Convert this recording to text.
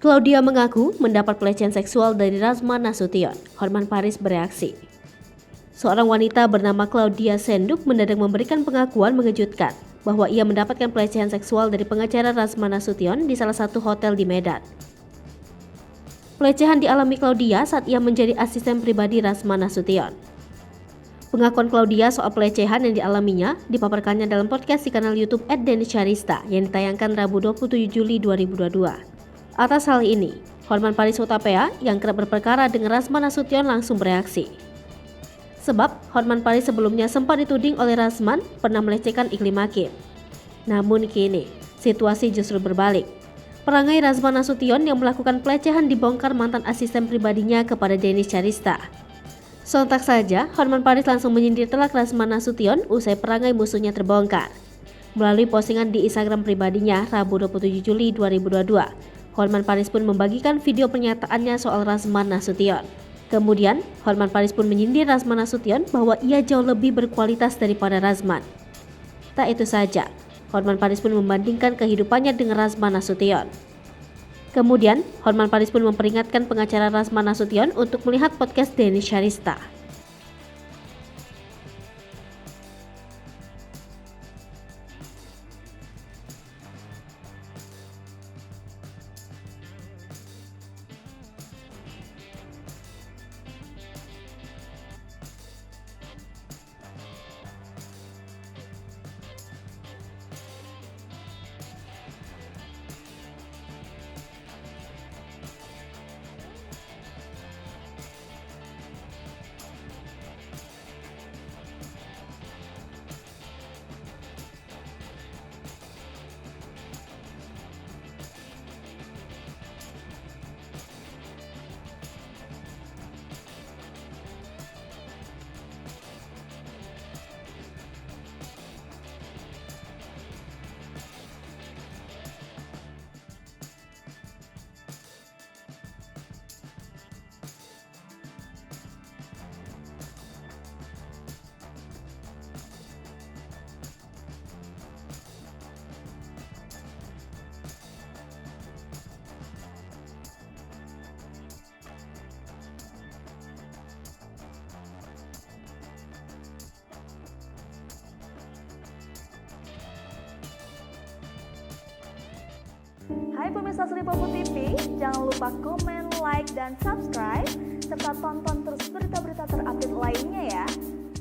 Claudia mengaku mendapat pelecehan seksual dari Razman Nasution. Hotman Paris bereaksi. Seorang wanita bernama Claudia Senduk mendadak memberikan pengakuan mengejutkan bahwa ia mendapatkan pelecehan seksual dari pengacara Razman Nasution di salah satu hotel di Medan. Pelecehan dialami Claudia saat ia menjadi asisten pribadi Razman Nasution. Pengakuan Claudia soal pelecehan yang dialaminya dipaparkannya dalam podcast di kanal YouTube @deniscarista yang ditayangkan Rabu 27 Juli 2022. Atas hal ini, Hotman Paris Hutapea yang kerap berperkara dengan Razman Nasution langsung bereaksi. Sebab Hotman Paris sebelumnya sempat dituding oleh Razman pernah melecehkan Iklim Hakim. Namun kini, situasi justru berbalik. Perangai Razman Nasution yang melakukan pelecehan dibongkar mantan asisten pribadinya kepada Deniscarista. Sontak saja, Hotman Paris langsung menyindir telak Razman Nasution usai perangai musuhnya terbongkar. Melalui postingan di Instagram pribadinya Rabu 27 Juli 2022, Hotman Paris pun membagikan video pernyataannya soal Razman Nasution. Kemudian, Hotman Paris pun menyindir Razman Nasution bahwa ia jauh lebih berkualitas daripada Razman. Tak itu saja, Hotman Paris pun membandingkan kehidupannya dengan Razman Nasution. Kemudian, Hotman Paris pun memperingatkan pengacara Razman Nasution untuk melihat podcast Deniscarista. Hai pemirsa Selipopo TV, jangan lupa komen, like, dan subscribe, serta tonton terus berita-berita